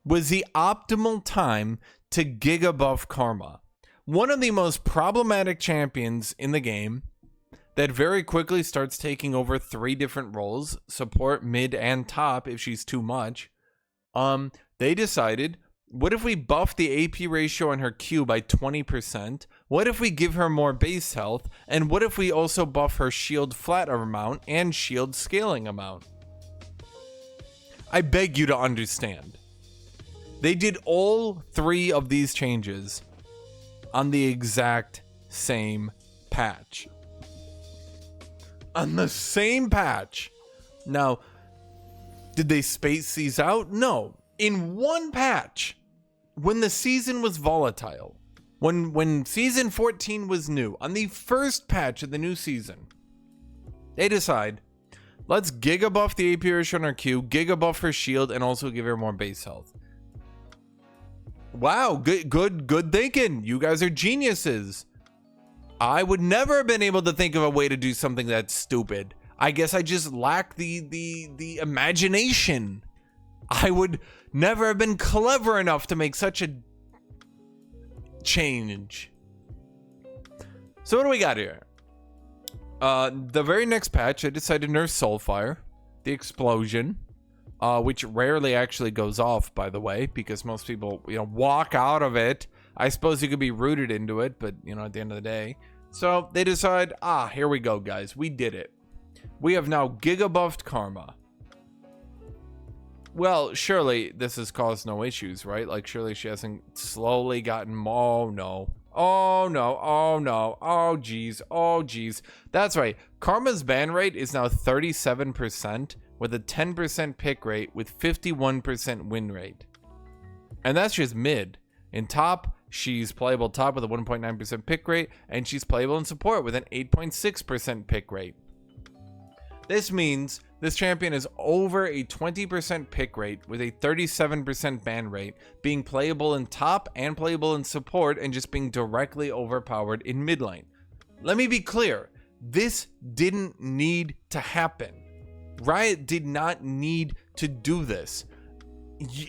A: was the optimal time to giga buff Karma. One of the most problematic champions in the game that very quickly starts taking over 3 different roles, support, mid, and top if she's too much. They decided, what if we buff the AP ratio on her Q by 20%? What if we give her more base health? And what if we also buff her shield flat amount and shield scaling amount? I beg you to understand. They did all 3 of these changes on the exact same patch. On the same patch. Now, did they space these out? No. In one patch, when the season was volatile, when season 14 was new, on the first patch of the new season, they decide, let's giga buff the AP ratio on her Q, giga buff her shield, and also give her more base health. Wow, good thinking. You guys are geniuses. I would never have been able to think of a way to do something that stupid. I guess I just lack the imagination. I would never have been clever enough to make such a change. So what do we got here? The very next patch, I decided to nerf Soulfire, the explosion, which rarely actually goes off, by the way, because most people, walk out of it. I suppose you could be rooted into it, but, at the end of the day. So they decide, here we go, guys. We did it. We have now giga buffed Karma. Well, surely this has caused no issues, right? Like, surely she hasn't slowly gotten... Oh, no. Oh, no. Oh, no. Oh, geez. Oh, geez. That's right. Karma's ban rate is now 37% with a 10% pick rate with 51% win rate. And that's just mid. In top, she's playable top with a 1.9% pick rate, and she's playable in support with an 8.6% pick rate. This means this champion is over a 20% pick rate with a 37% ban rate, being playable in top and playable in support, and just being directly overpowered in mid lane. Let me be clear, this didn't need to happen. Riot did not need to do this.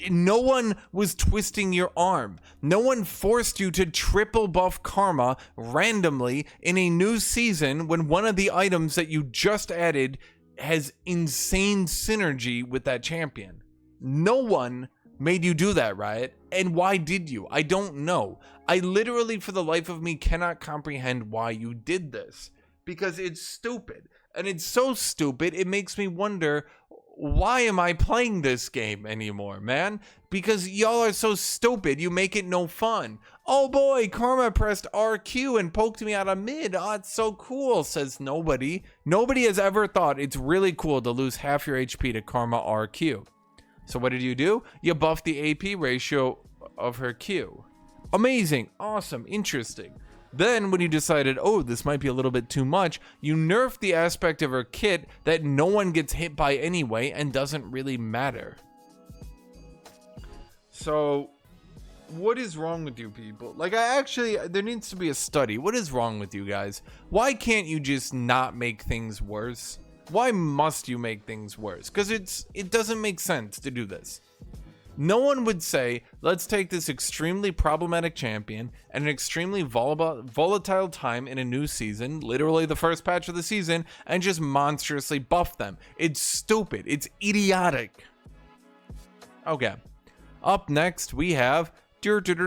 A: No one was twisting your arm. No one forced you to triple buff Karma randomly in a new season when one of the items that you just added has insane synergy with that champion. No one made you do that, Riot. And why did you? I don't know. I literally, for the life of me, cannot comprehend why you did this. Because it's stupid. And it's so stupid, it makes me wonder, why am I playing this game anymore, man? Because y'all are so stupid, you make it no fun. Oh boy, Karma pressed RQ and poked me out of mid. Oh, it's so cool, says nobody. Nobody has ever thought it's really cool to lose half your HP to Karma RQ. So what did you do? You buffed the AP ratio of her Q. Amazing, awesome, interesting. Then when you decided, oh, this might be a little bit too much, you nerfed the aspect of her kit that no one gets hit by anyway and doesn't really matter. So, what is wrong with you people? Like, there needs to be a study. What is wrong with you guys? Why can't you just not make things worse? Why must you make things worse? Because it doesn't make sense to do this. No one would say, let's take this extremely problematic champion and an extremely volatile time in a new season, literally the first patch of the season, and just monstrously buff them. It's stupid. It's idiotic. Okay. Up next, we have Twisted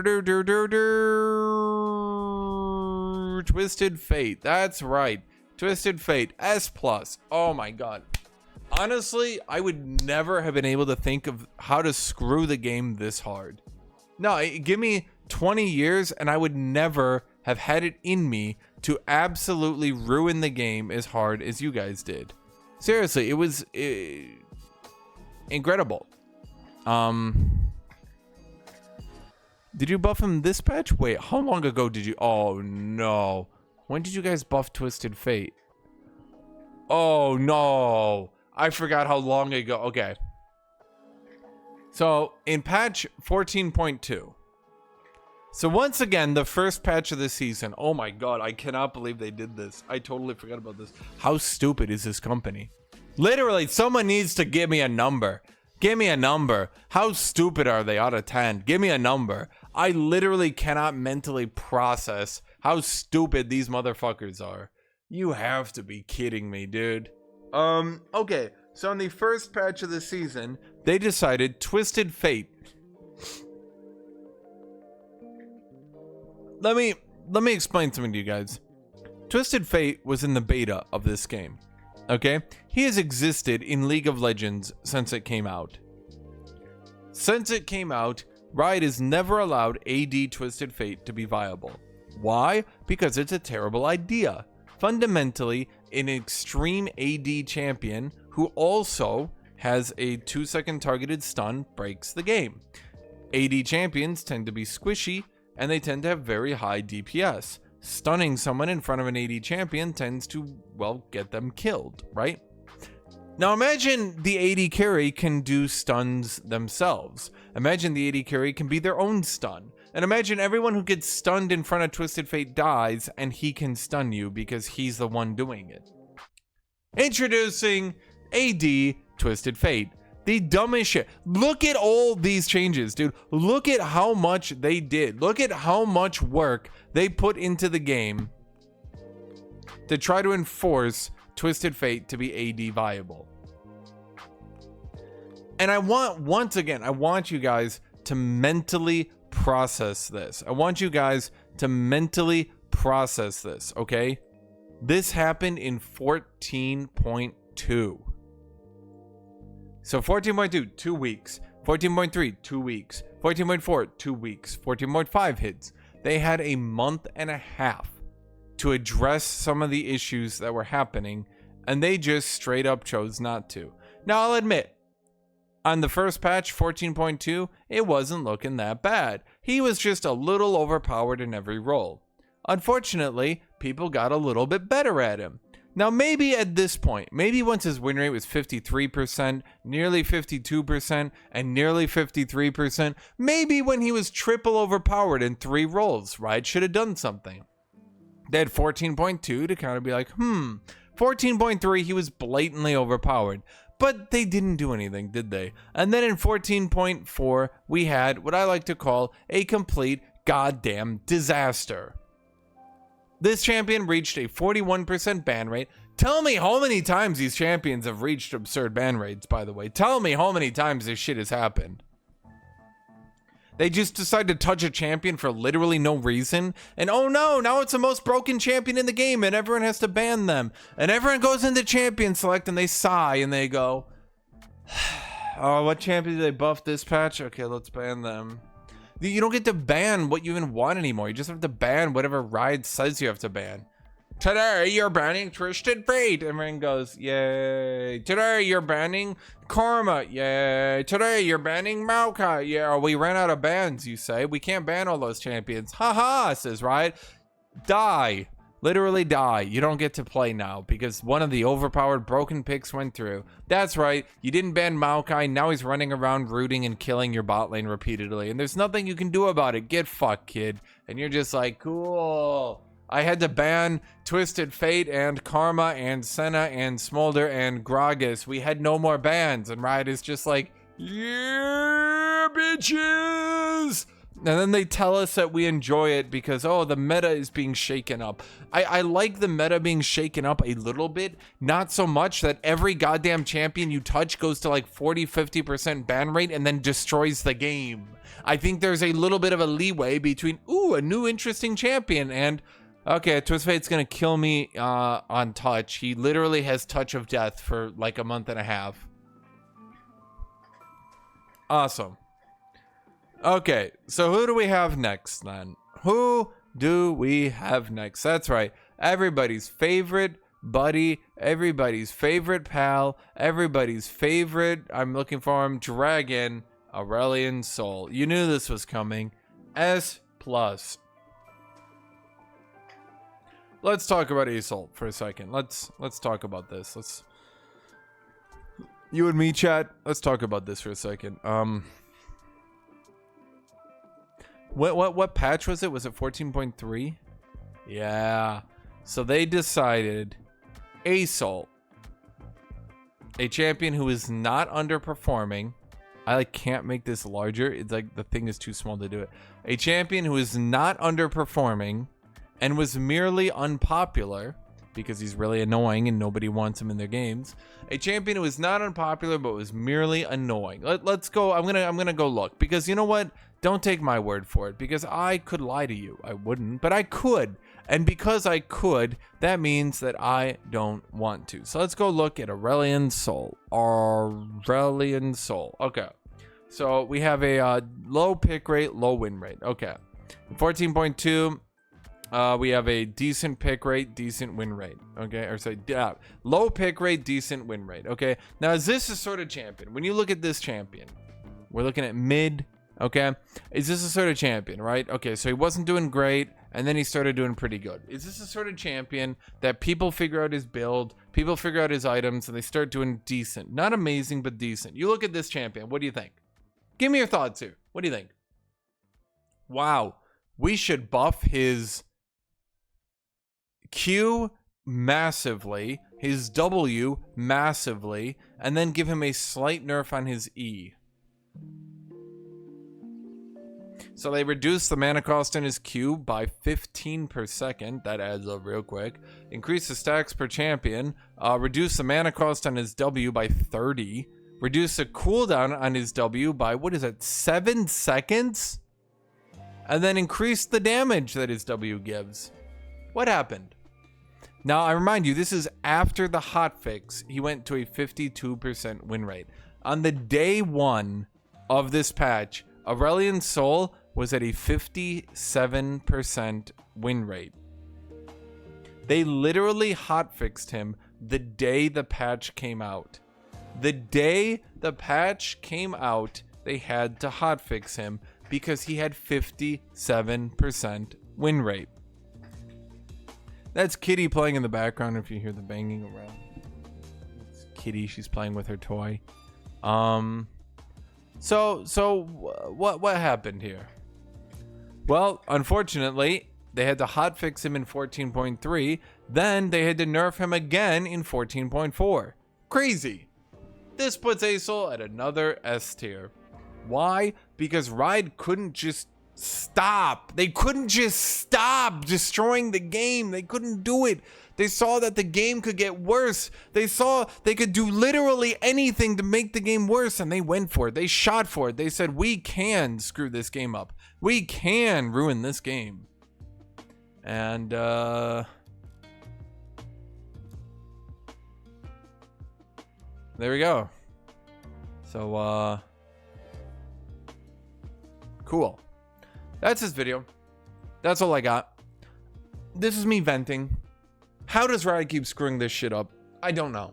A: Fate. That's right. Twisted Fate S+. Oh my god. Honestly, I would never have been able to think of how to screw the game this hard. No, give me 20 years and I would never have had it in me to absolutely ruin the game as hard as you guys did. Seriously, it was incredible. Did you buff him this patch? Wait, how long ago did you? Oh no. When did you guys buff Twisted Fate? Oh no. I forgot how long ago. Okay. So, in patch 14.2. So, once again, the first patch of the season. Oh my god, I cannot believe they did this. I totally forgot about this. How stupid is this company? Literally, someone needs to give me a number. Give me a number. How stupid are they out of 10? Give me a number. I literally cannot mentally process how stupid these motherfuckers are. You have to be kidding me, dude. Okay, so in the first patch of the season, they decided Twisted Fate. Let me explain something to you guys. Twisted Fate was in the beta of this game, okay? He has existed in League of Legends since it came out. Since it came out, Riot has never allowed AD Twisted Fate to be viable. Why? Because it's a terrible idea. Fundamentally, an extreme AD champion who also has a 2-second targeted stun breaks the game. AD champions tend to be squishy and they tend to have very high DPS. Stunning someone in front of an AD champion tends to, well, get them killed, right? Now imagine the AD carry can do stuns themselves. Imagine the AD carry can be their own stun. And imagine everyone who gets stunned in front of Twisted Fate dies and he can stun you because he's the one doing it. Introducing AD Twisted Fate. The dumbest shit. Look at all these changes, dude. Look at how much they did. Look at how much work they put into the game to try to enforce Twisted Fate to be AD viable. And I want you guys to mentally process this. I want you guys to mentally process this, okay? This happened in 14.2. So 14.2, 2 weeks. 14.3, 2 weeks. 14.4, 2 weeks. 14.5 hits. They had a month and a half to address some of the issues that were happening, and they just straight up chose not to. Now, I'll admit, on the first patch, 14.2, it wasn't looking that bad. He was just a little overpowered in every role. Unfortunately, people got a little bit better at him. Now, maybe at this point, maybe once his win rate was 53%, nearly 52%, and nearly 53%, maybe when he was triple overpowered in 3 roles, Riot should have done something. They had 14.2 to kind of be like, 14.3, he was blatantly overpowered. But they didn't do anything, did they? And then in 14.4, we had what I like to call a complete goddamn disaster. This champion reached a 41% ban rate. Tell me how many times these champions have reached absurd ban rates, by the way. Tell me how many times this shit has happened. They just decide to touch a champion for literally no reason. And oh no, now it's the most broken champion in the game and everyone has to ban them. And everyone goes into champion select and they sigh and they go, oh, what champion did they buff this patch? Okay, let's ban them. You don't get to ban what you even want anymore. You just have to ban whatever Riot says you have to ban. Today you're banning Twisted Fate. Everyone goes, yay. Today you're banning Karma. Yay. Today you're banning Maokai. Yeah, we ran out of bans, you say. We can't ban all those champions. Haha, says Riot. Die. Literally die. You don't get to play now because one of the overpowered broken picks went through. That's right. You didn't ban Maokai. Now he's running around rooting and killing your bot lane repeatedly. And there's nothing you can do about it. Get fucked, kid. And you're just like, cool. I had to ban Twisted Fate and Karma and Senna and Smolder and Gragas. We had no more bans. And Riot is just like, yeah, bitches. And then they tell us that we enjoy it because, oh, the meta is being shaken up. I like the meta being shaken up a little bit. Not so much that every goddamn champion you touch goes to like 40-50% ban rate and then destroys the game. I think there's a little bit of a leeway between, ooh, a new interesting champion and, okay, Twisted Fate's gonna kill me on touch. He literally has touch of death for like a month and a half. Awesome. Okay, so who do we have next then? Who do we have next? That's right. Everybody's favorite buddy, everybody's favorite pal, everybody's favorite, I'm looking for him, dragon, Aurelian Soul. You knew this was coming. S+. Let's talk about Assault for a second. Let's talk about this. You and me, chat. Let's talk about this for a second. What patch was it? Was it 14.3? Yeah. So they decided Assault, a champion who is not underperforming. I can't make this larger. It's like the thing is too small to do it. A champion who is not underperforming and was merely unpopular because he's really annoying and nobody wants him in their games. A champion who is not unpopular but was merely annoying. Let's go. I'm gonna go look because you know what? Don't take my word for it because I could lie to you. I wouldn't, but I could. And because I could, that means that I don't want to. So let's go look at Aurelian Soul. Aurelian Soul. Okay. So we have a low pick rate, low win rate. Okay. 14.2. We have a decent pick rate, decent win rate. Okay. Or say, yeah, low pick rate, decent win rate. Okay. Now, is this a sort of champion? When you look at this champion, we're looking at mid. Okay, is this a sort of champion, right? Okay, so he wasn't doing great, and then he started doing pretty good. Is this a sort of champion that people figure out his build, people figure out his items, and they start doing decent? Not amazing, but decent. You look at this champion, what do you think? Give me your thoughts here. What do you think? Wow, we should buff his Q massively, his W massively, and then give him a slight nerf on his E. So they reduced the mana cost in his Q by 15 per second. That adds up real quick. Increase the stacks per champion. Reduce the mana cost on his W by 30. Reduce the cooldown on his W by, what is it, 7 seconds? And then increase the damage that his W gives. What happened? Now, I remind you, this is after the hotfix. He went to a 52% win rate. On the day one of this patch, Aurelion Sol was at a 57% win rate. They literally hotfixed him the day the patch came out. The day the patch came out, they had to hotfix him because he had 57% win rate. That's Kitty playing in the background if you hear the banging around. It's Kitty, she's playing with her toy. So what happened here? Well, unfortunately, they had to hotfix him in 14.3, then they had to nerf him again in 14.4. Crazy. This puts Acel at another S tier. Why? Because Riot couldn't just stop. They couldn't just stop destroying the game. They couldn't do it. They saw that the game could get worse. They saw they could do literally anything to make the game worse, and they went for it. They shot for it. They said, we can screw this game up. We can ruin this game. And there we go. So cool. That's this video. That's all I got. This is me venting. How does Riot keep screwing this shit up? I don't know.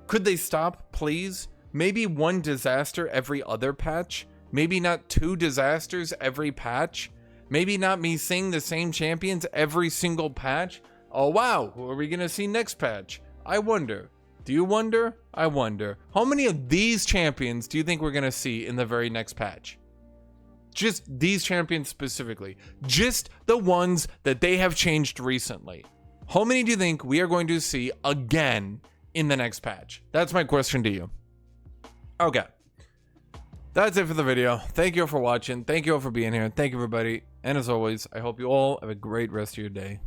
A: Could they stop, please? Maybe one disaster every other patch? Maybe not 2 disasters every patch? Maybe not me seeing the same champions every single patch? Oh wow, who are we gonna see next patch? I wonder. Do you wonder? I wonder. How many of these champions do you think we're gonna see in the very next patch? Just these champions specifically. Just the ones that they have changed recently. How many do you think we are going to see again in the next patch? That's my question to you. Okay. That's it for the video. Thank you all for watching. Thank you all for being here. Thank you, everybody. And as always, I hope you all have a great rest of your day.